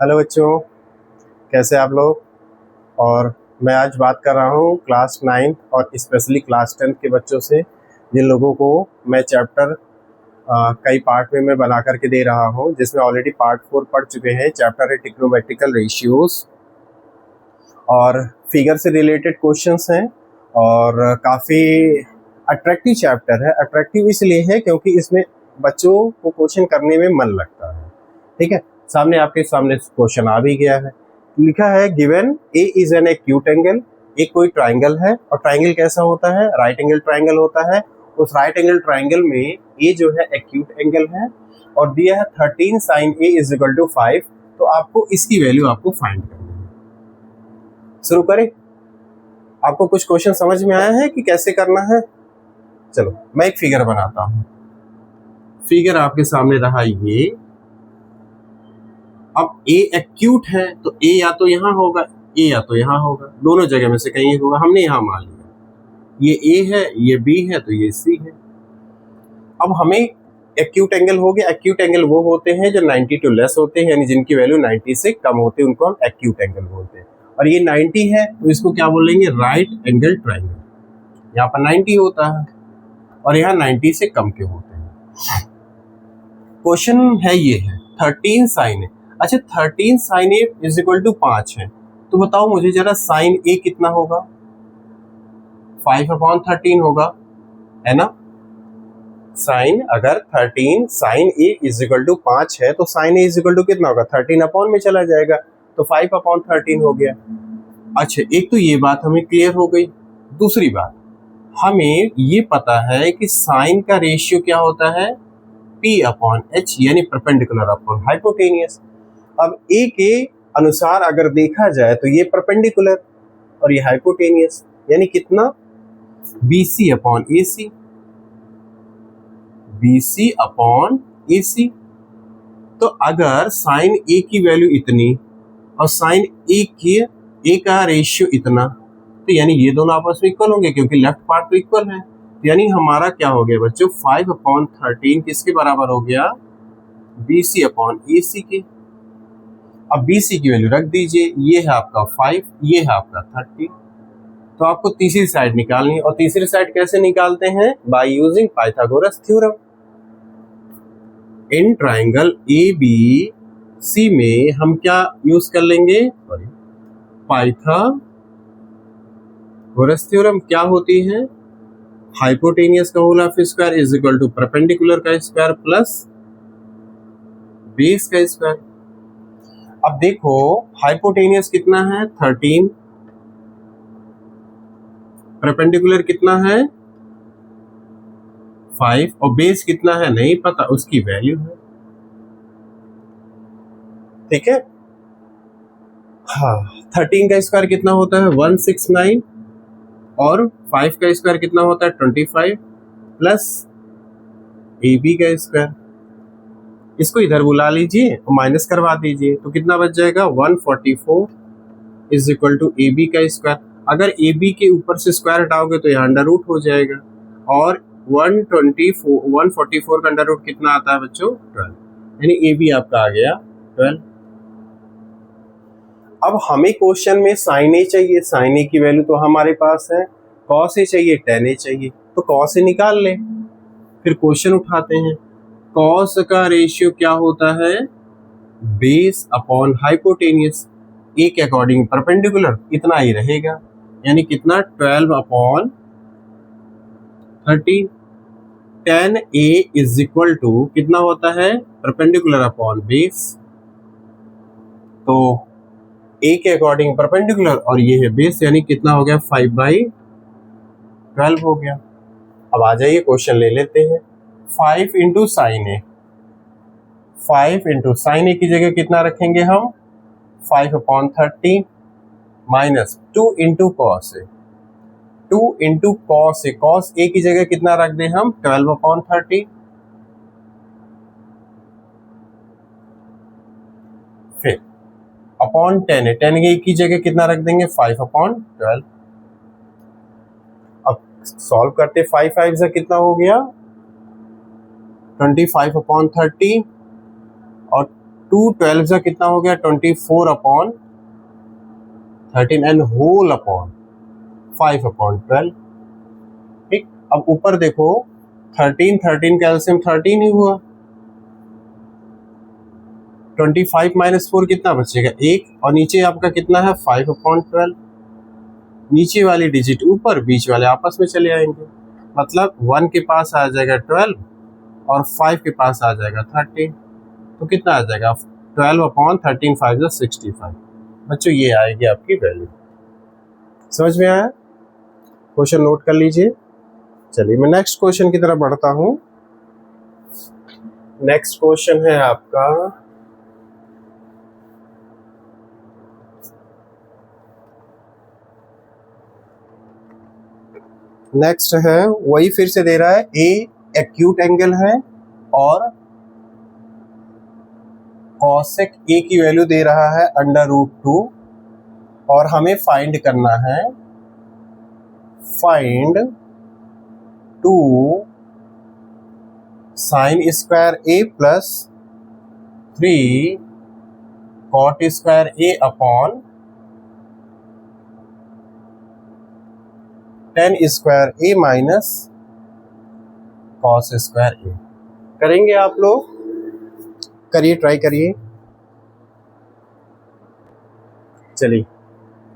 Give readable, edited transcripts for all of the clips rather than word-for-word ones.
Hello बच्चों, कैसे आप लोग। और मैं आज बात कर रहा हूँ क्लास 9 और स्पेशली क्लास 10 के बच्चों से, जिन लोगों को मैं चैप्टर कई पार्ट में मैं बना करके दे रहा हूँ, जिसमें ऑलरेडी पार्ट 4 पढ़ चुके हैं। चैप्टर है ट्रिग्नोमेट्रिकल रेशियोज और फिगर से रिलेटेड क्वेश्चंस हैं और काफ़ी अट्रैक्टिव चैप्टर है। अट्रैक्टिव इसलिए है क्योंकि इसमें बच्चों को क्वेश्चन करने में मन लगता है। ठीक है, सामने आपके सामने क्वेश्चन आ भी गया है। लिखा है given A is an acute angle. एक कोई ट्राइंगल है और ट्राइंगल कैसा होता है, राइट एंगल ट्राइंगल होता है। उस राइट एंगल ट्राइंगल में ए जो है एक्यूट एंगल है और दिया है 13 sin a is equal to 5। तो आपको इसकी वैल्यू आपको फाइंड करनी है। शुरू करें। आपको कुछ क्वेश्चन समझ में आया है कि कैसे करना है? चलो मैं एक फिगर बनाता हूं। फिगर आपके सामने रहा ये। अब ए एक्यूट है तो ए या तो यहां होगा, ए या तो यहां होगा, दोनों जगह में से कहीं होगा। हमने यहां मान लिया ये ए है, ये बी है, तो ये सी है। अब हमें एक्यूट एंगल हो गया। एक्यूट एंगल वो होते हैं जो 90 टू लेस होते हैं, यानी जिनकी वैल्यू 90 से कम होती है, उनको हम एक्यूट एंगल बोलते हैं। और ये 90 है तो इसको क्या बोलेंगे, राइट एंगल ट्राइंगल। यहाँ पर 90 होता है और यहाँ 90 से कम के होते हैं। क्वेश्चन है ये है 13 साइन ए। अच्छा, 13 sine A is equal to 5 है, तो बताओ मुझे जरा साइन ए कितना होगा। 5/13 होगा, है ना। साइन अगर 13 sine A is equal to 5 है तो sine A is equal to कितना होगा, 13 अपॉन में चला जाएगा, तो 5/13 हो गया। अच्छा, एक तो ये बात हमें क्लियर हो गई। दूसरी बात, हमें ये पता है कि साइन का रेशियो क्या होता है, P/H, यानी परपेंडिकुलर अपॉन हाइपोटेनियस। अब ए के अनुसार अगर देखा जाए तो ये परपेंडिकुलर और ये हाइपोटेनियस, यानी कितना, BC/AC। BC/AC। तो अगर साइन ए की वैल्यू इतनी और साइन ए का रेशियो इतना, तो यानी ये दोनों आपस में इक्वल होंगे क्योंकि लेफ्ट पार्ट तो इक्वल है। यानी हमारा क्या हो गया बच्चों, 5/13 किसके बराबर हो गया, BC/AC के। अब BC की वैल्यू रख दीजिए, ये है आपका 5, ये है आपका 30। तो आपको तीसरी साइड निकालनी है, और तीसरी साइड कैसे निकालते हैं, by using Pythagoras theorem. In triangle ABC में हम क्या यूज कर लेंगे, पाइथागोरस थ्योरम। क्या होती है, हाइपोटेनियस का whole of square is equal to perpendicular का स्क्वायर प्लस बेस का स्क्वायर। अब देखो हाइपोटेनियस कितना है 13, परपेंडिकुलर कितना है 5, और बेस कितना है नहीं पता, उसकी वैल्यू है। ठीक है, हाँ। 13 का स्क्वायर कितना होता है 169, और 5 का स्क्वायर कितना होता है 25, प्लस AB का स्क्वायर। इसको इधर बुला लीजिए और माइनस करवा दीजिए, तो कितना बच जाएगा 144 इज इक्वल टू AB का स्क्वायर। अगर AB के ऊपर से स्क्वायर हटाओगे तो यहाँ अंडर रूट हो जाएगा, और 144 का अंडर रूट कितना आता है बच्चों, 12, यानी AB आपका आ गया 12। अब हमें क्वेश्चन में साइन ए चाहिए। साइन ए की वैल्यू तो हमारे पास है, कॉस ए चाहिए, टेन ए चाहिए, तो कॉस ए निकाल ले। फिर क्वेश्चन उठाते हैं, कॉस का रेशियो क्या होता है, बेस अपॉन हाइपोटेनियस। ए के अकॉर्डिंग परपेंडिकुलर इतना ही रहेगा, यानी कितना 12/13। 10A इज इक्वल टू कितना होता है, परपेंडिकुलर अपॉन बेस। तो ए के अकॉर्डिंग परपेंडिकुलर और ये है बेस, यानी कितना हो गया 5/12 हो गया। अब आ जाइए क्वेश्चन ले लेते हैं। 5 इंटू साइन ए, 5 इंटू साइन ए की जगह कितना रखेंगे हम, 5/13 minus 2 into cos A, 2 into cos A. Cos A की जगह कितना रख दें हम, 12/13। फिर अपॉन 10 है, 10 की जगह कितना रख देंगे 5/12। अब सॉल्व करते, 5 से कितना हो गया 25/13, और 2 12 का कितना हो गया 24/13 एंड होल अपॉन 5/12। ठीक, अब ऊपर देखो 13 13 का एलसीएम 13 ही हुआ। 25 माइनस 4 कितना बचेगा 1, और नीचे आपका कितना है 5/12। नीचे वाली डिजिट ऊपर, बीच वाले आपस में चले आएंगे, मतलब 1 के पास आ जाएगा 12 और 5 के पास आ जाएगा 13, तो कितना आ जाएगा 12/13 5 is 65। बच्चों ये आएगी आपकी वैल्यू। समझ में आया? क्वेश्चन नोट कर लीजिए। चलिए मैं नेक्स्ट क्वेश्चन की तरफ बढ़ता हूं। नेक्स्ट क्वेश्चन है आपका नेक्स्ट है वही फिर से दे रहा है ए एक्यूट एंगल है और कॉसेक ए की वैल्यू दे रहा है √2 और हमें फाइंड करना है find 2 sign square A plus 3 cot square A upon 10 square A minus cos square ए। करेंगे आप लोग? करिए, ट्राई करिए। चलिए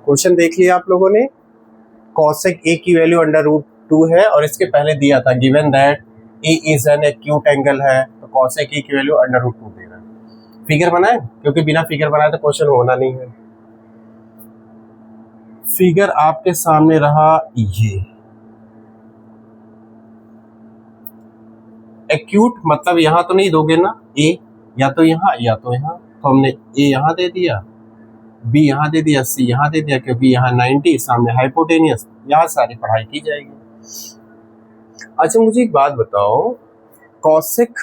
क्वेश्चन देख लिया आप लोगों ने। कॉसेक ए की वैल्यू √2 है और इसके पहले दिया था given that A is an acute angle है, तो कॉसेक ए की वैल्यू √2 दे रहा है। फिगर बनाए, क्योंकि बिना फिगर बनाए तो क्वेश्चन होना नहीं है। फिगर आपके सामने रहा ये एक्यूट, मतलब यहां तो नहीं दोगे ना ए, या तो यहाँ या तो यहाँ, तो हमने ए यहाँ दे दिया, बी यहाँ दे दिया, सी यहाँ दे दिया, क्योंकि यहाँ 90 सामने हाइपोटेनियस, यहाँ सारी पढ़ाई की जाएगी। अच्छा मुझे एक बात बताओ, कॉसेक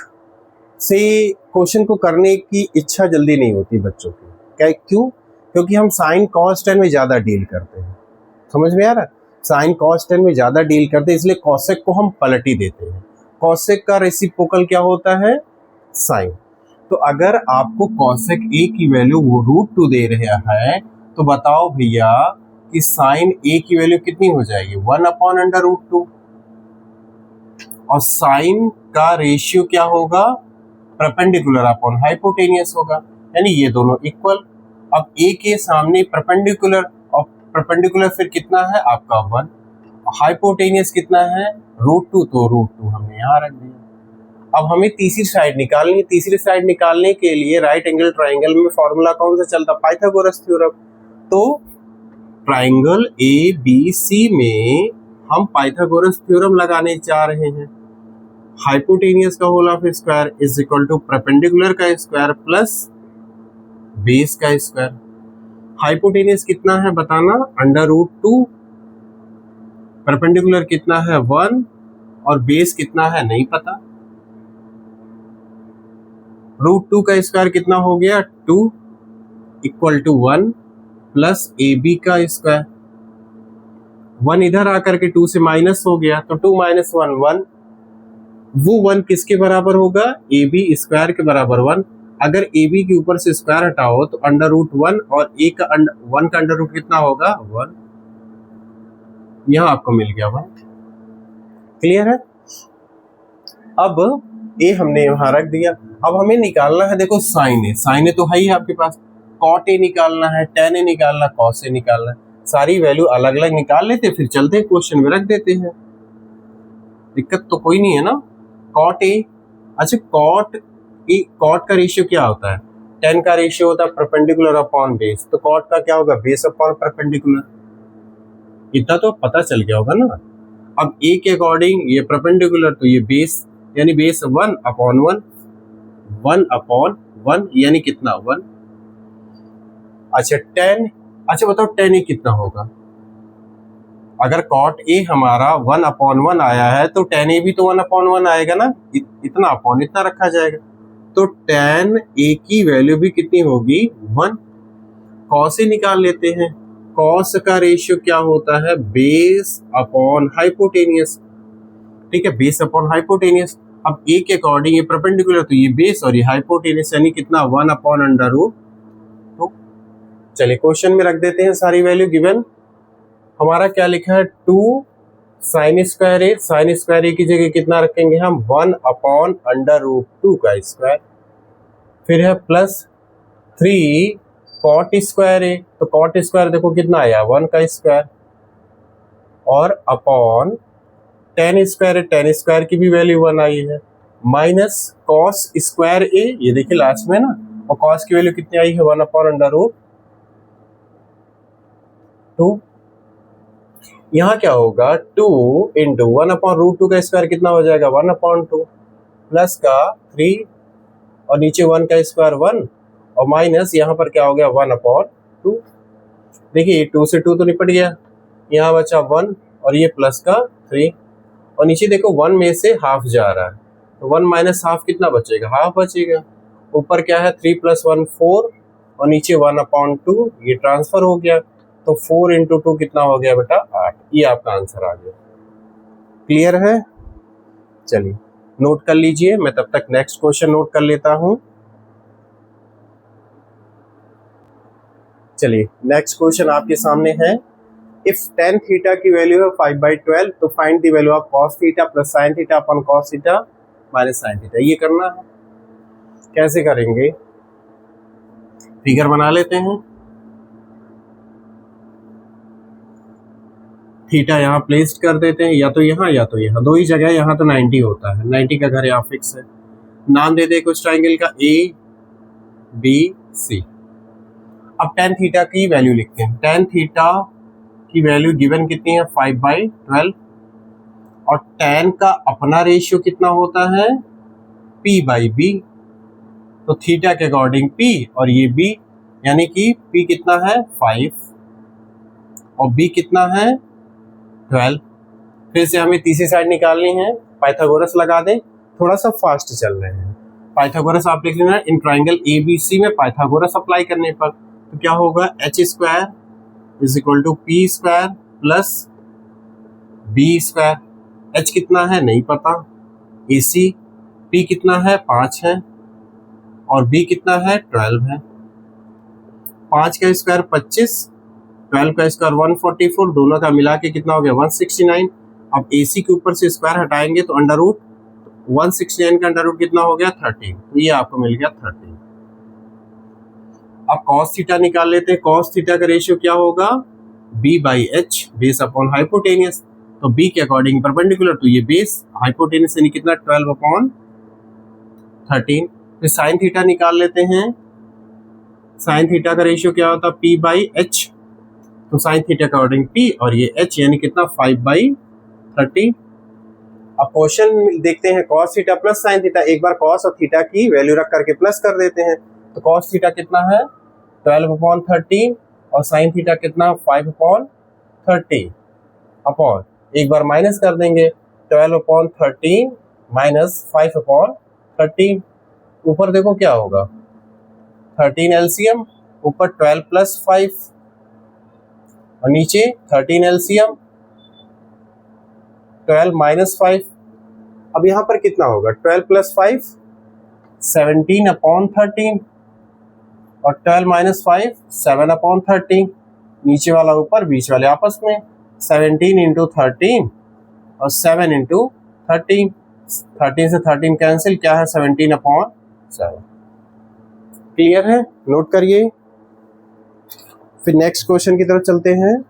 से क्वेश्चन को करने की इच्छा जल्दी नहीं होती बच्चों की, क्या क्यों? क्योंकि हम साइन कॉस टेन में ज़्यादा डील करते हैं। समझ में आ रहा है? साइन कॉस टेन में ज़्यादा डील करते हैं, इसलिए कॉसेक को हम पलटी देते हैं। कॉसेक का रेसिप्रोकल क्या होता है? साइन। तो अगर आपको कॉसेक ए की वैल्यू वो √2 दे रहा है, तो बताओ भैया कि साइन ए की वैल्यू कितनी हो जाएगी 1/√2, और साइन का रेशियो क्या होगा? परपेंडिकुलर अपॉन हाइपोटेनियस होगा, यानी ये दोनों इक्वल। अब ए के सामने परपेंडिकुलर, और परपेंडिकुलर फिर कितना है आपका 1, हाइपोटेनियस कितना है √2, तो √2 हमने यहाँ रख दिया। अब हमें तीसरी साइड निकालनी है। तीसरी साइड निकालने के लिए राइट एंगल ट्राइंगल में फॉर्मूला कौन सा चलता? Pythagoras theorem. तो ट्राइंगल ABC में हम पाइथागोरस थ्योरम लगाने जा रहे हैं। हाइपोटेनियस का whole of square is equal to perpendicular का स्क्वायर प्लस बेस का स्क्वायर। हाइपोटेनियस कितना है बताना? √2। परपेंडिकुलर कितना है 1, और बेस कितना है नहीं पता। √2 का स्क्वायर कितना हो गया 2 इक्वल टू 1 प्लस AB का स्क्वायर। 1 इधर आकर के 2 से माइनस हो गया, तो 2 - 1 1। वो 1 किसके बराबर होगा? AB स्क्वायर के बराबर 1। अगर AB के ऊपर से स्क्वायर हटाओ तो √1 और A का 1 का अंडर रूट कितना होगा 1। यहां आपको मिल गया 1। क्लियर है? अब ए हमने यहां रख दिया। अब हमें निकालना है, देखो साइन ए, साइन ए तो है ही आपके पास, कॉट ए निकालना है, टेन ए निकालना, कॉस ए निकालना है। सारी वैल्यू अलग अलग निकाल लेते, फिर चलते हैं क्वेश्चन में रख देते हैं, दिक्कत तो कोई नहीं है ना। कॉट ए, अच्छा कॉट ए, कॉट का रेशियो क्या होता है? टेन का रेशियो होता है परपेंडिकुलर अपॉन बेस, तो कॉट का क्या होगा? Base upon perpendicular. इतना तो पता चल गया होगा ना। अब ए के अकॉर्डिंग ये परपेंडिकुलर, तो ये बेस, यानी बेस 1/1, 1/1 यानी कितना 1। अच्छा 10, अच्छा बताओ 10 ए कितना होगा? अगर कॉट ए हमारा 1/1 आया है तो 10 ए भी तो 1/1 आएगा ना, इतना अपॉन इतना रखा जाएगा, तो 10 ए की वैल्यू भी कितनी होगी 1। कॉस ए निकाल लेते हैं। कॉस का रेशियो क्या होता है? Base upon hypotenuse. ठीक है, बेस अपॉन हाइपोटेनियस, अब ए के अकॉर्डिंग ये परपेंडिकुलर, तो ये बेस और ये हाइपोटेनस यानी कितना 1/√2। तो चलिए क्वेश्चन में रख देते हैं सारी वैल्यू गिवन। हमारा क्या लिखा है 2 साइन स्क्वायर ए, साइन स्क्वायर ए की जगह कितना रखेंगे हम 1/√2 का स्क्वायर। फिर है प्लस 3 कॉट स्क्वायर ए, तो कॉट स्क्वायर देखो कितना आया 1 का स्क्वायर, और अपॉन टेन स्क्वायर है, टेन स्क्वायर की भी वैल्यू 1 आई है, माइनस कॉस स्क्वायर ए, ये देखिए लास्ट में ना, और कॉस की वैल्यू कितनी आई है 1/√2। यहाँ क्या होगा 2 इंटू 1/√2 का स्क्वायर कितना हो जाएगा 1/2, प्लस का 3 और नीचे 1 का स्क्वायर 1, और माइनस यहाँ पर क्या हो गया 1/2। देखिए 2 से 2 तो निपट गया, यहाँ बचा 1 और ये प्लस का 3, और नीचे देखो 1 में से हाफ जा रहा है, तो 1 माइनस हाफ कितना बचेगा, हाफ बचेगा। ऊपर क्या है 3 + 1 4, और नीचे 1/2, ये ट्रांसफर हो गया, तो 4 × 2 कितना हो गया बेटा 8। ये आपका आंसर आ गया। क्लियर है? चलिए नोट कर लीजिए, मैं तब तक नेक्स्ट क्वेश्चन नोट कर लेता हूं। चलिए नेक्स्ट क्वेश्चन आपके सामने है, इफ tan थीटा की वैल्यू है 5/12 तो find the value of cos theta plus sin theta upon cos theta minus sin theta. ये करना है, कैसे करेंगे, फिगर बना लेते हैं। थीटा यहाँ प्लेस्ड कर देते हैं, या तो यहाँ, दो ही जगह, यहाँ तो 90 होता है, 90 का घर यहाँ फिक्स है। नाम दे दे कुछ ट्राइंगल का ABC। अब tan थीटा की वैल्यू लिखते हैं। tan थीटा की वैल्यू गिवन कितनी है 5/12, और tan का अपना रेशियो कितना होता है P/B, तो थीटा के अकॉर्डिंग P और ये B, यानी कि P कितना है 5 और B कितना है 12। फिर से हमें तीसरी साइड निकालनी है, पाइथागोरस लगा दें, थोड़ा सा फास्ट चल रहे हैं। पाइथागोरस आप लिख लेना, इन ट्राइंगल ABC में पाइथागोरस अप्लाई करने पर तो क्या होगा h² = P² plus B²। h कितना है नहीं पता, AC P कितना है 5 है और B कितना है 12 है। 5 का स्क्वायर 25, 12 का स्क्वायर 144, दोनों का मिला के कितना हो गया 169। अब AC के ऊपर से स्क्वायर हटाएंगे तो अंडर रूट, 169 का अंडर रूट कितना हो गया 13, तो ये आपको मिल गया 13। अब cos थीटा निकाल लेते हैं। cos थीटा का रेशियो क्या होगा B/H, बेस अपॉन हाइपोटेनियस, तो B के अकॉर्डिंग परपेंडिकुलर, तो ये बेस हाइपोटेनियस यानी कितना 12/13। फिर sin थीटा निकाल लेते हैं। sin थीटा का रेशियो क्या होता है P/H, तो sin थीटा के अकॉर्डिंग P और ये H यानी कितना 5/13। अब क्वेश्चन देखते हैं cos theta plus sin theta, एक बार cos और थीटा की वैल्यू रख करके प्लस कर देते हैं, तो cos थीटा कितना है 12/13 और sin थीटा कितना 5/13 अपॉन, एक बार माइनस कर देंगे 12/13 माइनस 5/13, ऊपर देखो क्या होगा 13 एलसीएम, ऊपर 12 + 5 और नीचे 13 एलसीएम 12 - 5। अब यहाँ पर कितना होगा 12 + 5 17/13 और 12 - 5 7/13, नीचे वाला ऊपर बीच वाले आपस में 17 × 13 और 7 × 13, 13 से 13 कैंसिल, क्या है 17/7। क्लियर है? नोट करिए। फिर नेक्स्ट क्वेश्चन की तरफ चलते हैं।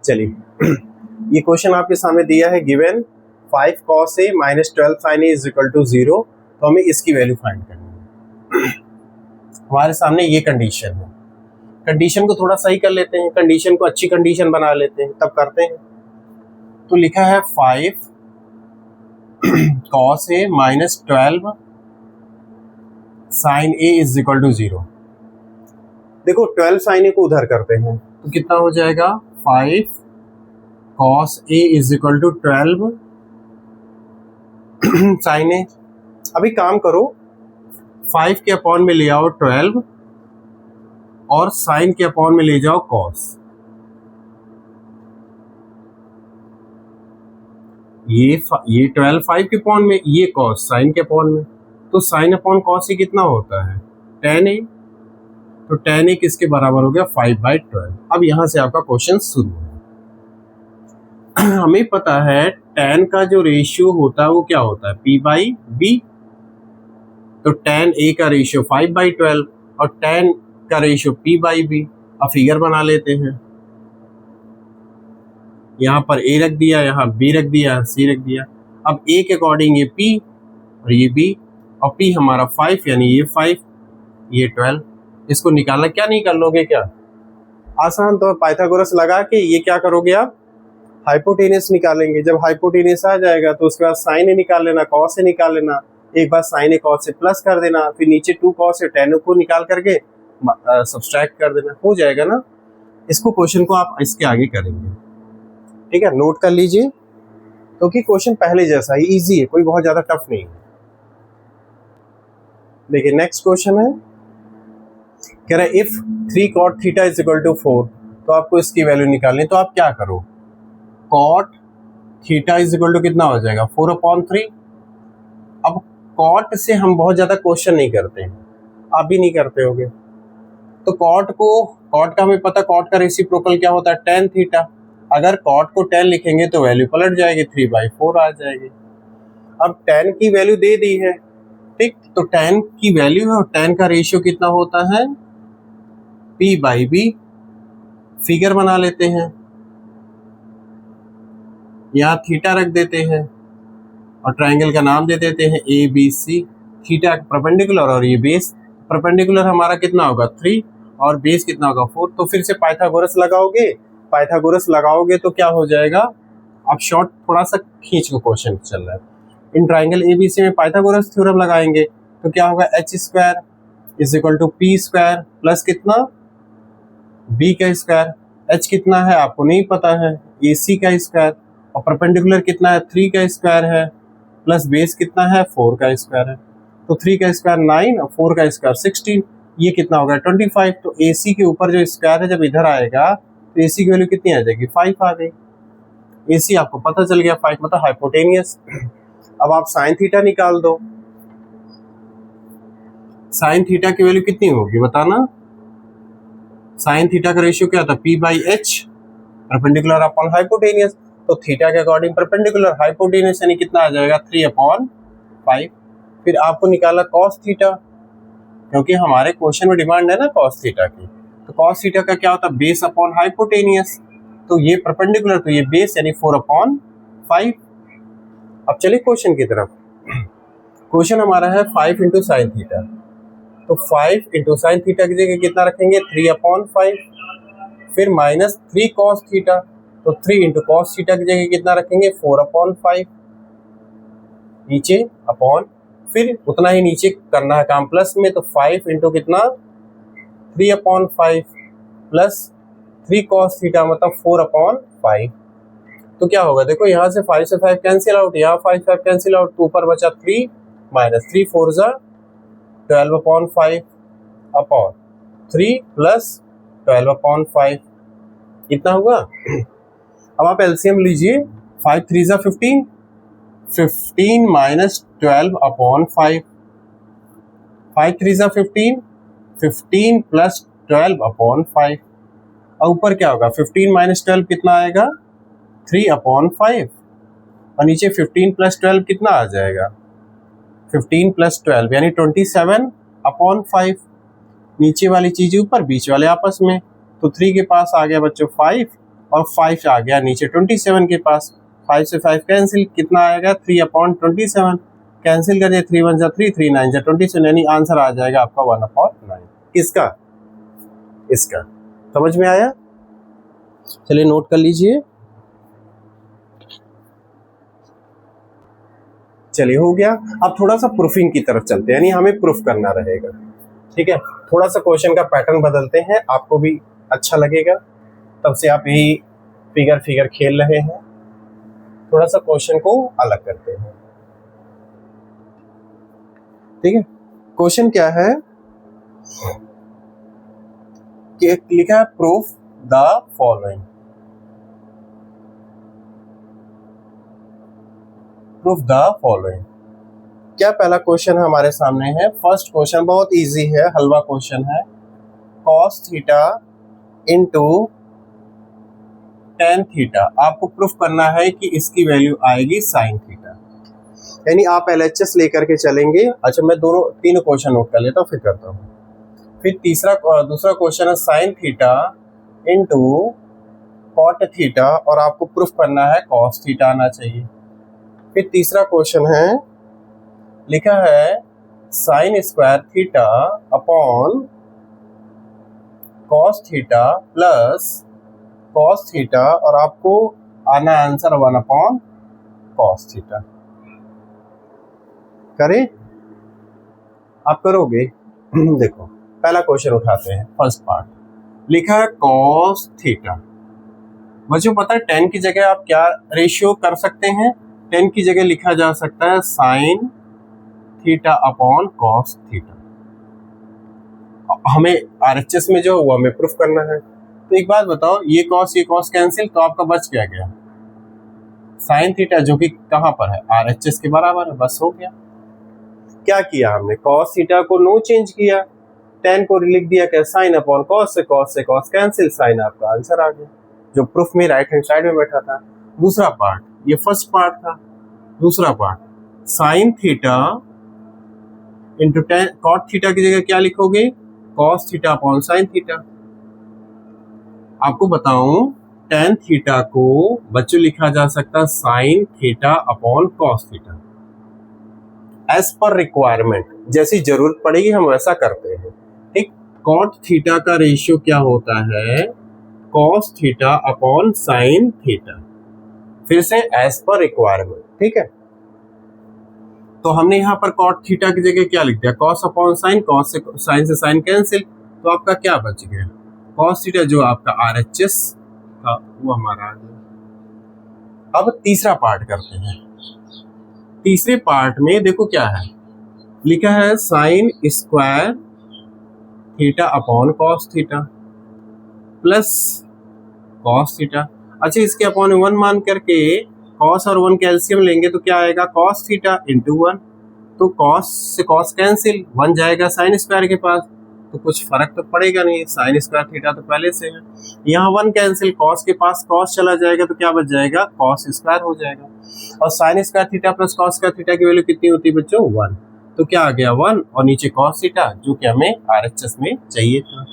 चलिए ये क्वेश्चन आपके सामने दिया है, given 5 cos A - 12 sin A = 0, तो हमें इसकी वैल्यू फाइंड करनी है। हमारे सामने ये कंडीशन है, कंडीशन को थोड़ा सही कर लेते हैं, कंडीशन को अच्छी कंडीशन बना लेते हैं, तब करते हैं। तो लिखा है 5 cos A - 12 sin A = 0। देखो 12 sin A को उधर करते हैं तो कितना हो जाएगा 5 cos A = 12 sin A। अभी काम करो, 5 के अपॉन में ले आओ 12 और sin के अपॉन में ले जाओ cos। ये 12 5 के अपॉन में, ये कॉस साइन के अपॉन में, तो साइन अपॉन कॉस ही कितना होता है, tan a। तो tan a किसके बराबर हो गया, 5/12। अब यहां से आपका क्वेश्चन शुरू है। हमें पता है tan का जो रेशियो होता है वो क्या होता है, p/b। तो tan a का रेशियो 5/12 और tan का रेशियो p/b। अब फिगर बना लेते हैं, यहाँ पर a रख दिया, यहाँ b रख दिया, c रख दिया। अब a के अकॉर्डिंग ये p और ये b, और p हमारा 5 यानी ये 5, ये 12। इसको निकालना, क्या निकाल लोगे, क्या आसान तो पाइथागोरस लगा के ये क्या करोगे आप, हाइपोटेनस निकालेंगे। जब हाइपोटेनस आ जाएगा तो उसके बाद साइन ए निकाल लेना, कॉस ए निकाल लेना, एक बार साइन ए कॉस से प्लस कर देना, फिर नीचे 2 कॉस से tan को निकाल करके सब्सट्रैक्ट कर देना, हो जाएगा ना। इसको क्वेश्चन को आप इसके आगे करेंगे, ठीक है, नोट कर लीजिए, क्योंकि क्वेश्चन पहले जैसा ही इजी है, कोई बहुत ज्यादा टफ नहीं है। देखिए नेक्स्ट क्वेश्चन है, कह रहा है if 3 cot theta is equal to 4, तो आपको इसकी वैल्यू निकालनी है। तो आप क्या करो, cot theta is equal to कितना हो जाएगा, 4/3। अब cot से हम बहुत ज्यादा क्वेश्चन नहीं करते हैं, आप भी नहीं करते होगे। तो cot का हमें पता, cot का रेसिप्रोकल क्या होता है, tan थीटा। अगर cot को tan लिखेंगे तो वैल्यू पलट जाएगी, 3/4 आ जाएगी। अब tan की वैल्यू दे दी है, ठीक, तो tan की वैल्यू है और tan का रेशियो कितना होता है, p/b। फिगर बना लेते हैं, यहाँ थीटा रख देते हैं और ट्रायंगल का नाम दे देते हैं ABC। थीटा परपेंडिकुलर और ये बेस, परपेंडिकुलर हमारा कितना होगा 3 और बेस कितना होगा 4। तो फिर से पाइथागोरस लगाओगे, पाइथागोरस लगाओगे तो क्या हो जाएगा, अब शॉर्ट थोड़ा सा खींच को क्वेश्चन चल रहा है। इन ट्रायंगल ABC में पाइथागोरस थ्योरम लगाएंगे तो क्या होगा, h² is equal to p² plus कितना, b का स्क्वायर। h कितना है आपको नहीं पता है, AC का स्क्वायर, और परपेंडिकुलर कितना है 3 का स्क्वायर है, प्लस बेस कितना है 4 का स्क्वायर है। तो 3 का स्क्वायर 9 और 4 का स्क्वायर 16, ये कितना होगा 25। तो AC के ऊपर जो स्क्वायर है जब इधर आएगा तो AC की वैल्यू कितनी आ जाएगी, 5 आ गई। AC आपको पता चल गया, 5 मतलब हाइपोटेनियस। अब आप साइन थीटा निकाल दो, साइन थीटा की वैल्यू कितनी होगी बताना, साइन थीटा का रेशियो क्या था, p/h, परपेंडिकुलर अपॉन हाइपोटेनियस। तो थीटा के अकॉर्डिंग परपेंडिकुलर, हाइपोटेनियस यानी कितना आ जाएगा 3/5। फिर आपको निकाला कॉस थीटा, क्योंकि हमारे क्वेश्चन में डिमांड है ना कॉस थीटा की। तो कॉस थीटा का क्या होता है, बेस अपॉन हाइपोटेनियस। तो ये परपेंडिकुलर, तो ये बेस यानी 4/5। अब चलिए क्वेश्चन की तरफ। क्वेश्चन हमारा है 5 इंटू साइन थीटा, तो 5 इंटू साइन थीटा की जगह कितना रखेंगे 3/5, फिर माइनस 3 कॉस थीटा, तो 3 इंटू कॉस थीटा की जगह कितना रखेंगे 4/5, नीचे अपॉन, फिर उतना ही नीचे करना है काम प्लस में, तो 5 इंटू कितना 3/5 प्लस 3 कॉस थीटा मतलब 4/5। तो क्या होगा, देखो यहाँ से 5 से 5 कैंसिल आउट, यहाँ 5 5 कैंसिल आउट, तो ऊपर बचा 3 माइनस 3 4 जा 12/5 अपॉन 3 प्लस 12/5, इतना हुआ। अब आप एलसीएम लीजिए, 5 3 जा 15, 15 माइनस 12/5, 5 3 जा 15, 15 प्लस 12/5, और ऊपर क्या होगा 15 माइनस 12 कितना आएगा 3/5, और नीचे 15 प्लस 12 कितना आ जाएगा 15 प्लस 12 यानी 27/5। नीचे वाली चीज ऊपर, बीच वाले आपस में, तो 3 के पास आ गया बच्चों 5 और 5 आ गया नीचे 27 के पास। 5 से 5 कैंसिल, कितना आएगा 3/27, कैंसिल कर दिया, 3 1 जा 3, 3 9 जा 27, यानी आंसर आ जाएगा आपका 1/9। किसका, इसका। समझ में आया, चलिए नोट कर लीजिए। चलिए हो गया। अब थोड़ा सा प्रूफिंग की तरफ चलते हैं, यानी हमें प्रूफ करना रहेगा, ठीक है। थोड़ा सा क्वेश्चन का पैटर्न बदलते हैं, आपको भी अच्छा लगेगा, तब से आप यही फिगर खेल रहे हैं। थोड़ा सा क्वेश्चन को अलग करते हैं, ठीक है। क्वेश्चन क्या है कि लिखा है proof the following. Proof the following. क्या पहला क्वेश्चन हमारे सामने है? फर्स्ट क्वेश्चन बहुत इजी है, हलवा क्वेश्चन है। cos theta into tan theta, आपको प्रूफ करना है कि इसकी वैल्यू आएगी sin थीटा। यानी आप LHS लेकर के चलेंगे। अच्छा, मैं तीनों क्वेश्चन नोट कर लेता हूँ, फिर करता हूँ। फिर दूसरा क्वेश्चन है sin theta into cot theta, और आपको प्रूफ करना है cos थीटा आना चाहिए। फिर तीसरा क्वेश्चन है, लिखा है sin square theta upon cos theta plus cos theta, और आपको आना आंसर 1 cos थीटा। करें? आप करोगे? देखो, पहला क्वेश्चन उठाते हैं, फर्स्ट पार्ट। लिखा है cos थीटा। बच्चों पता है tan की जगह आप क्या रेशियो कर सकते हैं? tan की जगह लिखा जा सकता है sin theta upon cos theta. हमें RHS में जो हुआ हमें प्रूफ करना है। तो एक बात बताओ, ये cos कैंसिल, तो आपका बच क्या गया? sin थीटा, जो कि कहाँ पर है? RHS के बराबर है, बस हो गया। क्या किया हमने? cos थीटा को नो चेंज किया, tan को लिख दिया क्या? sin अपॉन cos, से cos कैंसिल, sin, आपका आंसर आ गया, जो प्रूफ में राइट हैंड साइड में बैठा था। दूसरा पार्ट, ये फर्स्ट पार्ट था। दूसरा part, sin theta into cot theta की जगह क्या लिखोगे? cos theta upon sin theta. आपको बताऊं, tan थीटा को बच्चों लिखा जा सकता है sin theta upon cos theta. As per requirement, जैसी जरूरत पड़ेगी हम वैसा करते हैं। ठीक, cot थीटा का रेशियो क्या होता है? cos theta upon sin theta. फिर से एज पर रिक्वायरमेंट, ठीक है। तो हमने यहाँ पर cot थीटा की जगह क्या लिख दिया? cos अपॉन sin, cos से sin से sin कैंसिल, तो आपका क्या बच गया? cos थीटा, जो आपका RHS था वो हमारा आ गया। अब तीसरा पार्ट करते हैं। तीसरे पार्ट में देखो क्या है, लिखा है sin square theta upon cos theta plus cos theta. अच्छा, इसके अपॉन 1 मान करके cos और 1 कैल्सियम लेंगे तो क्या आएगा? cos theta into 1। तो cos से cos कैंसिल, 1 जाएगा sin स्क्वायर के पास, तो कुछ फर्क तो पड़ेगा नहीं, sin स्क्वायर थीटा तो पहले से है। यहाँ 1 कैंसिल, cos के पास cos चला जाएगा तो क्या बच जाएगा? cos स्क्वायर हो जाएगा। और sin square theta plus cos square theta की वैल्यू कितनी होती है बच्चों? 1। तो क्या आ गया? 1, और नीचे cos थीटा, जो कि हमें RHS में चाहिए था।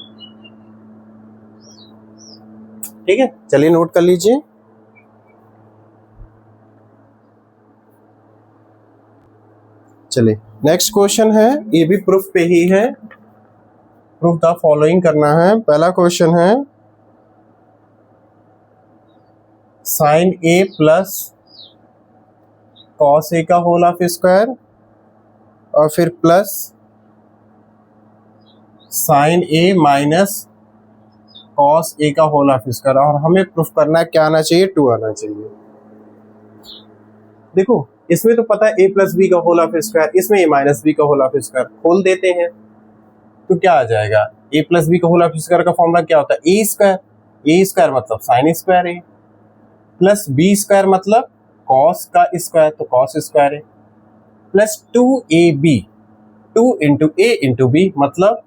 ठीक है, चलिए नोट कर लीजिए। चलिए नेक्स्ट क्वेश्चन है, ये भी प्रूफ पे ही है। प्रूफ द फॉलोइंग करना है। पहला क्वेश्चन है sin A plus cos A का होल ऑफ स्क्वायर, और फिर plus sin A minus cos A का होल ऑफ स्क्वायर, और हमें प्रूफ करना है क्या आना चाहिए? 2 आना चाहिए। देखो, इसमें तो पता है a प्लस बी का होल ऑफ स्क्वायर, इसमें a माइनस बी का होल ऑफ स्क्वायर, खोल देते हैं तो क्या आ जाएगा? a प्लस बी का होल ऑफ स्क्वायर का फॉर्मूला क्या होता है? ए स्क्वायर मतलब साइन स्क्वायर है, प्लस बी स्क्वायर मतलब कॉस का स्क्वायर, तो कॉस स्क्वायर है, प्लस 2ab, 2 इंटू ए इंटू बी मतलब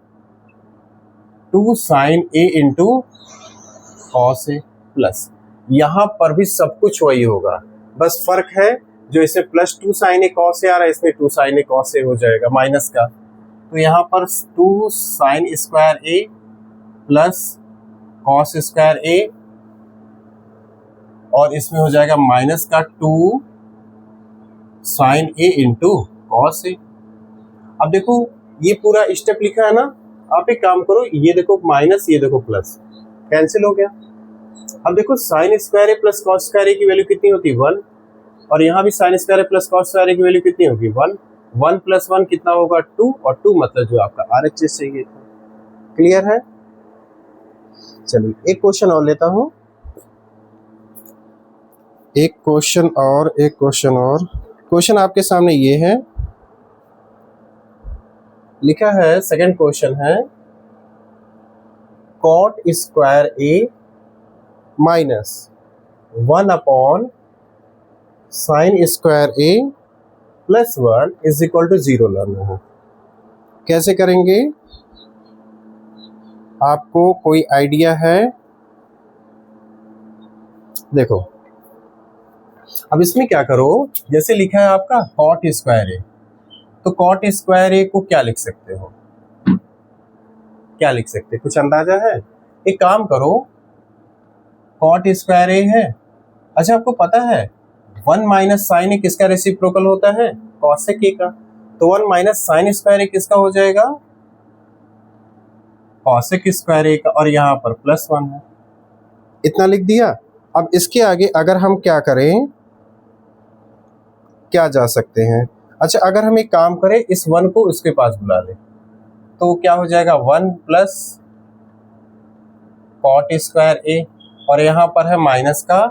2 साइन ए इंटू कॉस है, प्लस यहाँ पर भी सब कुछ वही होगा, बस फर्क है जो इसमें plus 2 sign A cos A आ रहा है, इसमें 2 साइन ए कॉस ए हो जाएगा माइनस का, तो यहाँ पर 2 sign square A plus cos square A, और इसमें हो जाएगा माइनस का 2 sign A into cos A. अब देखो ये पूरा स्टेप लिखा है ना, आप एक काम करो, ये देखो माइनस, ये देखो प्लस, कैंसिल हो गया। अब देखो sign square A plus cos square ए की वैल्यू कितनी होती है? 1, और यहाँ भी sign square A plus cos square ए की वैल्यू कितनी होगी? 1। 1 प्लस 1 कितना होगा? 2, और 2 मतलब जो आपका RHS चाहिए था। क्लियर है? चलिए एक क्वेश्चन और लेता हूँ, एक क्वेश्चन और। क्वेश्चन आपके सामने ये है, लिखा है, सेकंड क्वेश्चन है, cot square A minus 1 upon sine square A plus 1 is equal to 0 लाना है। कैसे करेंगे, आपको कोई आइडिया है? देखो, अब इसमें क्या करो, जैसे लिखा है आपका कॉट स्क्वायर ए, तो कॉट स्क्वायर ए को क्या लिख सकते हो, क्या लिख सकते हैं, कुछ अंदाजा है? एक काम करो, कॉट स्क्वायर ए है, अच्छा आपको पता है 1 माइनस साइन ए किसका रेसिप्रोकल होता है, कॉसेक ए का, तो 1 माइनस साइन स्क्वायर ए किसका हो जाएगा, कॉसेक स्क्वायर ए का, और यहाँ पर प्लस 1 है। इतना लिख दिया। अब इसके आगे अगर हम क्या करें, क्या जा सकते हैं, अच्छा अगर हम एक काम करें, इस 1 को उसके पास बुला ले, तो क्या हो जाएगा 1 प्लस कॉट स्क्वायर ए, और यहाँ पर है माइनस का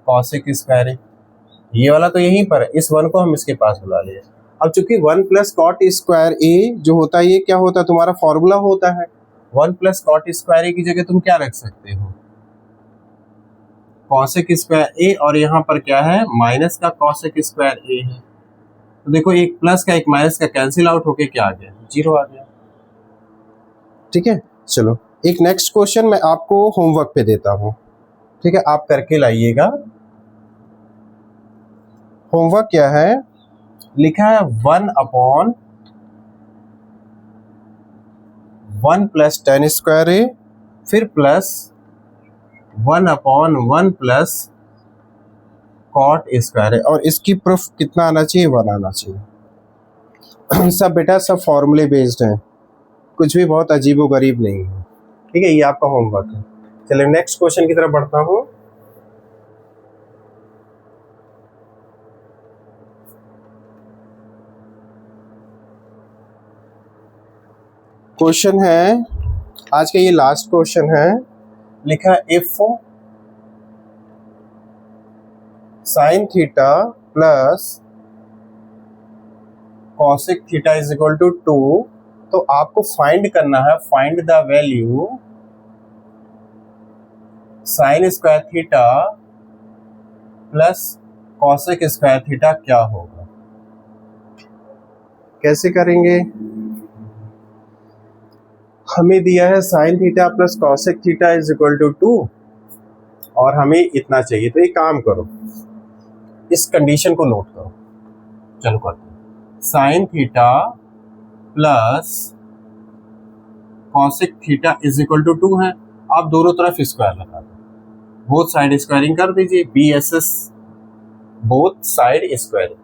कॉसेक स्क्वायर ए, ये वाला तो यहीं पर है, इस 1 को हम इसके पास बुला लिए। अब चूंकि 1 प्लस कॉट स्क्वायर ए जो होता है, ये क्या होता है, तुम्हारा फॉर्मूला होता है। 1 प्लस कॉट स्क्वायर ए की जगह तुम क्या रख सकते हो, कॉसेक स्क्वायर ए, और यहाँ पर क्या है, माइनस का कॉसेक स्क्वायर ए है। तो देखो, एक प्लस का एक माइनस का कैंसिल आउट होके क्या आ गया, 0 आ गया। ठीक है, चलो एक नेक्स्ट क्वेश्चन मैं आपको होमवर्क पे देता हूँ, ठीक है, आप करके लाइएगा। होमवर्क क्या है, लिखा है 1 upon 1 plus tan square A, फिर plus 1 upon 1 plus cot square A, और इसकी प्रूफ कितना आना चाहिए, 1 आना चाहिए। सब बेटा सब फॉर्मूले बेस्ड हैं, कुछ भी बहुत अजीबो गरीब नहीं है। ठीक है, ये आपका होमवर्क है। चलिए नेक्स्ट क्वेश्चन की तरफ बढ़ता हूँ। क्वेश्चन है आज का, ये लास्ट क्वेश्चन है, लिखा if sine theta plus cosec theta is equal to 2, तो आपको फाइंड करना है, find the value sine square theta plus cosec square theta क्या होगा। कैसे करेंगे, हमें दिया है sine theta plus cosec theta is equal to 2, और हमें इतना चाहिए, तो एक काम करो, इस कंडीशन को नोट करो। चलो करते हैं, sine theta plus cosec theta is equal to 2 है। आप दोनों तरफ स्क्वायर लगा दो, बोथ साइड स्क्वायरिंग कर दीजिए, BSS बोथ साइड स्क्वायरिंग।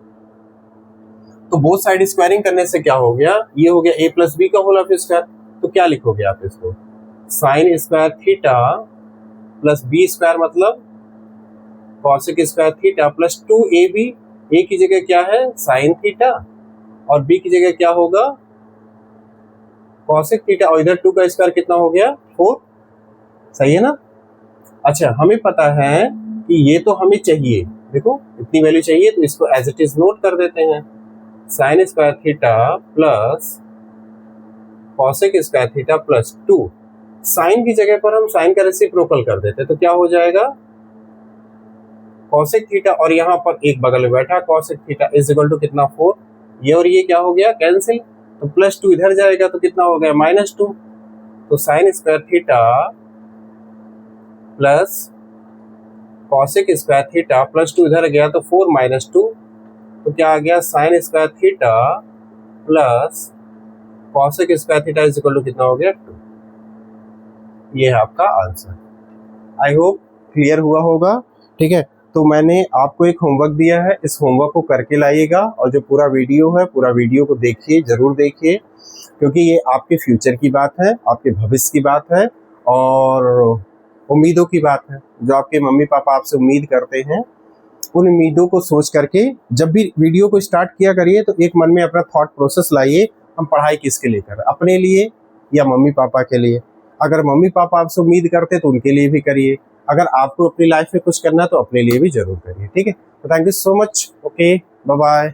तो बोथ साइड स्क्वायरिंग करने से क्या हो गया, ये हो गया a प्लस बी का होल स्क्वायर। तो क्या लिखोगे आप इसको, sine square theta plus B square मतलब cosec square theta plus 2ab, A की जगह क्या है साइन थीटा, और बी की जगह क्या होगा कॉसेक थीटा, और इधर 2 का स्क्वायर कितना हो गया 4, सही है ना। अच्छा हमें पता है कि ये तो हमें चाहिए, देखो इतनी वैल्यू चाहिए, तो इसको एज इट इज नोट कर देते हैं, sine square theta plus cosec square theta plus 2, sine की जगह पर हम साइन का रेसिप्रोकल कर देते, तो क्या हो जाएगा कॉसेक थीटा, और यहाँ पर एक बगल में बैठा cosec theta is equal to कितना 4, ये और ये क्या हो गया कैंसिल, तो प्लस 2 इधर जाएगा तो कितना हो गया -2, तो sign square theta plus cosec square theta plus 2 इधर गया तो 4 -2, तो क्या आ गया sine square theta plus cosec square theta is equal to कितना हो गया 2। ये है आपका आंसर। आई होप क्लियर हुआ होगा। ठीक है, तो मैंने आपको एक होमवर्क दिया है, इस होमवर्क को करके लाइएगा, और जो पूरा वीडियो है पूरा वीडियो को देखिए, जरूर देखिए, क्योंकि ये आपके फ्यूचर की बात है, आपके भविष्य की बात है, और उम्मीदों की बात है। जो आपके मम्मी पापा आपसे उम्मीद करते हैं, उन उम्मीदों को सोच करके जब भी वीडियो को स्टार्ट किया करिए, तो एक मन में अपना थॉट प्रोसेस लाइए, हम पढ़ाई किसके लिए कर रहे हैं, अपने लिए या मम्मी पापा के लिए। अगर मम्मी पापा आपसे उम्मीद करते तो उनके लिए भी करिए, अगर आपको अपनी लाइफ में कुछ करना है तो अपने लिए भी जरूर करिए। ठीक है, तो thank you so much, okay, bye bye.